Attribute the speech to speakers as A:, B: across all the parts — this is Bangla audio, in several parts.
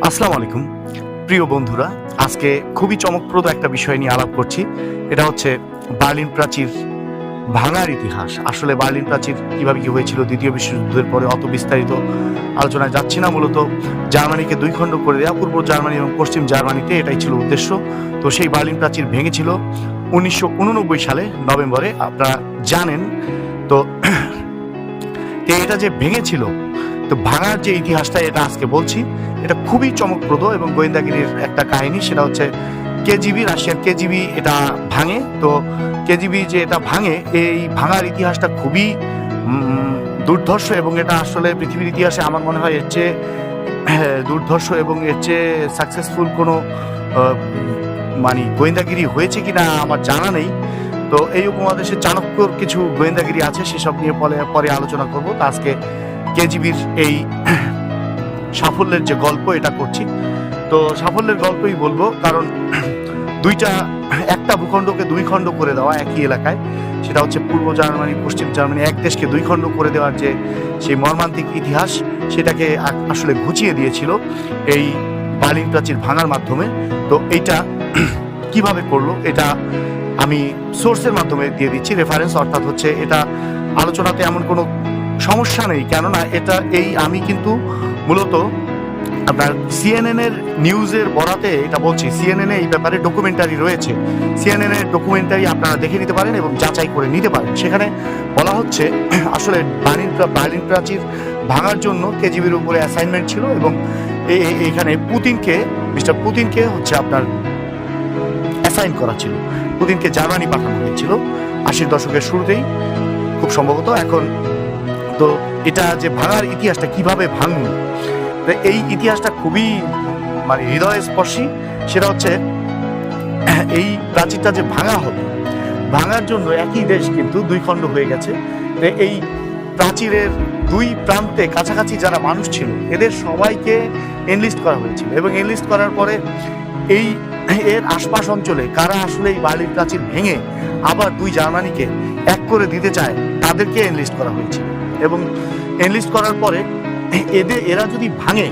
A: আসসালামু আলাইকুম প্রিয় বন্ধুরা, আজকে খুবই চমকপ্রদ একটা বিষয় নিয়ে আলাপ করছি। এটা হচ্ছে বার্লিন প্রাচীর ভাঙার ইতিহাস। আসলে বার্লিন প্রাচীর কিভাবে কি হয়েছিল দ্বিতীয় বিশ্বযুদ্ধের পরে অত বিস্তারিত আলোচনায় যাচ্ছি না। মূলত জার্মানিকে দুই খণ্ড করে দেওয়া, পূর্ব জার্মানি এবং পশ্চিম জার্মানিতে, এটাই ছিল উদ্দেশ্য। তো সেই বার্লিন প্রাচীর ভেঙেছিল 1989 সালে নভেম্বরে, আপনারা জানেন। তো এটা যে ভেঙেছিল, তো ভাঙার যে ইতিহাসটা, এটা আজকে বলছি। এটা খুবই চমকপ্রদ এবং গোয়েন্দাগিরির একটা কাহিনী। সেটা হচ্ছে কেজিবি, রাশিয়ার কেজিবি এটা ভাঙে। তো কেজিবি যে এটা ভাঙে, এই ভাঙার ইতিহাসটা খুবই দুর্ধর্ষ, এবং এটা আসলে পৃথিবীর ইতিহাসে আমার মনে হয় এর চেয়ে দুর্ধর্ষ এবং এর চেয়ে সাকসেসফুল কোনো মানে গোয়েন্দাগিরি হয়েছে কিনা আমার জানা নেই। তো এই উপমহাদেশে চাণক্যর কিছু গোয়েন্দাগিরি আছে, সেসব নিয়ে পরে আলোচনা করবো। তো আজকে কেজিবির এই সাফল্যের যে গল্প, এটা করছি। তো সাফল্যের গল্পই বলবো, কারণ একটা ভূখণ্ডকে দুই খণ্ড করে দেওয়া একই এলাকায়, সেটা হচ্ছে পূর্ব জার্মানি পশ্চিম জার্মানি, এক দেশকে দুই খণ্ড করে দেওয়ার যে সেই মর্মান্তিক ইতিহাস, সেটাকে আসলে ঘুচিয়ে দিয়েছিল এই বার্লিন প্রাচীর ভাঙার মাধ্যমে। তো এইটা কিভাবে করলো, এটা আমি সোর্সের মাধ্যমে দিয়ে দিচ্ছি রেফারেন্স, অর্থাৎ হচ্ছে এটা আলোচনাতে এমন কোনো সমস্যা নেই, কেননা আমি কিন্তু মূলত আপনার সিএনএন এর নিউজের বরাতে এটা বলছি। সিএনএন এই ব্যাপারে ডকুমেন্টারি রয়েছে, সিএনএন এর ডকুমেন্টারি আপনারা দেখে নিতে পারেন এবং যাচাই করে নিতে পারেন। সেখানে বলা হচ্ছে আসলে বার্লিন প্রাচীর ভাঙার জন্য কেজিবির উপরে অ্যাসাইনমেন্ট ছিল, এবং এখানে মিস্টার পুতিনকে হচ্ছে আপনার অ্যাসাইন করা ছিল। পুতিনকে জার্মানি পাঠানো হয়েছিল 80-র দশকের শুরুতেই খুব সম্ভবত। এখন তো এটা যে ভাঙার ইতিহাসটা কিভাবে ভাঙল, এই ইতিহাসটা খুবই মানে হৃদয়স্পর্শী। সেটা হচ্ছে এই প্রাচীরটা যে ভাঙার জন্য একই দেশ কিন্তু দুই খণ্ড হয়ে গেছে। এই প্রাচীরের দুই প্রান্তে কাছাকাছি যারা মানুষ ছিল, এদের সবাইকে এনলিস্ট করা হয়েছিল, এবং এনলিস্ট করার পরে এর আশপাশ অঞ্চলে কারা আসলে এই বার্লিন প্রাচীর ভেঙে আবার দুই জার্মানিকে এক করে দিতে চায়, তাদেরকে এনলিস্ট করা হয়েছিল। এবং এনলিস্ট করার পরে এরা যদি ভাঙে,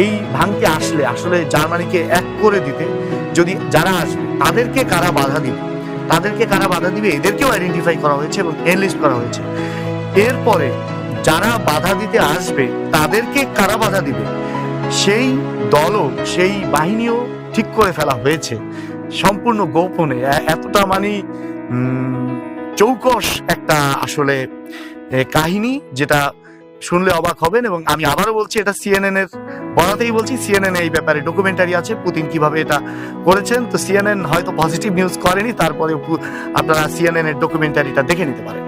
A: এই ভাঙতে আসলে জার্মানিকে এক করে দিতে যদি যারা আসবে, তাদেরকে কারা বাধা দিবে, এদেরকেও আইডেন্টিফাই করা হয়েছে এবং এনলিস্ট করা হয়েছে। এরপরে যারা বাধা দিতে আসবে, তাদেরকে কারা বাধা দিবে, সেই দলও সেই বাহিনীও ঠিক করে ফেলা হয়েছে সম্পূর্ণ গোপনে। এতটা মানে চৌকস একটা আসলে কাহিনী, যেটা শুনলে অবাক হবেন। এবং আমি আবারও বলছি, এটা সিএনএন এর বলাতেই বলছি, সিএনএন এই ব্যাপারে ডকুমেন্টারি আছে, পুতিন কিভাবে এটা করেছেন। তো সিএনএন হয়তো পজিটিভ নিউজ করেনি, তারপরে আপনারা সিএনএন এর ডকুমেন্টারিটা দেখে নিতে পারেন।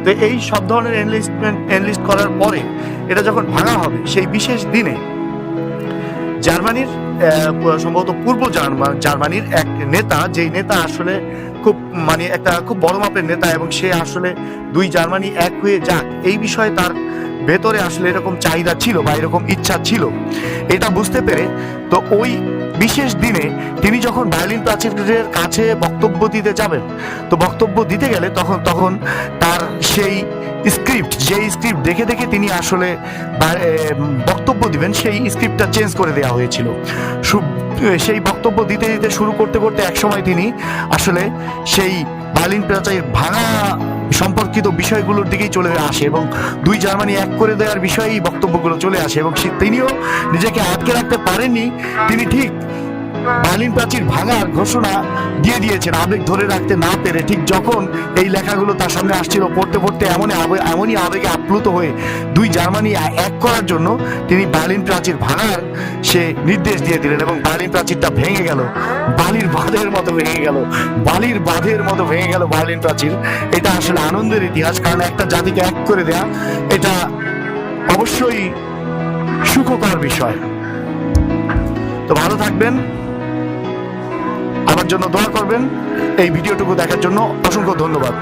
A: তো এই সব ধরনের এনলিস্ট করার পরে এটা যখন ভাঙা হবে, সেই বিশেষ দিনে জার্মানির সম্ভবত পূর্ব জার্মানির এক নেতা, যেই নেতা আসলে খুব বড় মাপের নেতা, এবং সে আসলে দুই জার্মানি এক হয়ে যাক, এই বিষয়ে তার ভেতরে আসলে এরকম চাহিদা ছিল বা এরকম ইচ্ছা ছিল, এটা বুঝতে পেরে তো ওই বিশেষ দিনে তিনি যখন বার্লিন প্রাচীরের কাছে বক্তব্য দিতে যাবেন, তো বক্তব্য দিতে গেলে তখন তার সেই যেই স্ক্রিপ্ট দেখে তিনি আসলে বক্তব্য দিবেন, সেই স্ক্রিপ্টটা চেঞ্জ করে দেওয়া হয়েছিল। সেই বক্তব্য দিতে শুরু করতে একসময় তিনি আসলে সেই বার্লিন প্রাচীর ভাঙা সম্পর্কিত বিষয়গুলোর দিকেই চলে আসে, এবং দুই জার্মানি এক করে দেওয়ার বিষয়েই বক্তব্যগুলো চলে আসে। এবং তিনিও নিজেকে আটকে রাখতে পারেননি, তিনি ঠিক বার্লিন প্রাচীর ভাঙার ঘোষণা দিয়ে দিয়েছেন আবেগ ধরে রাখতে না পেরে। ঠিক যখন এই লেখাগুলো তার সামনে আসছিল, পড়তে এমনই আবেগে আপ্লুত হয়ে দুই জার্মানি এক করার জন্য তিনি বার্লিন প্রাচীর ভাঙার সে নির্দেশ দিয়ে দিলেন, এবং বার্লিন প্রাচীরটা ভেঙে গেল, বালির বাঁধের মতো ভেঙে গেল বার্লিন প্রাচীর। এটা আসলে আনন্দের ইতিহাস, কারণ একটা জাতিকে এক করে দেয়া, এটা অবশ্যই সুখকর বিষয়। তো ভালো থাকবেন, আমার জন্য দোয়া করবেন। এই ভিডিওটুকু দেখার জন্য অসংখ্য ধন্যবাদ।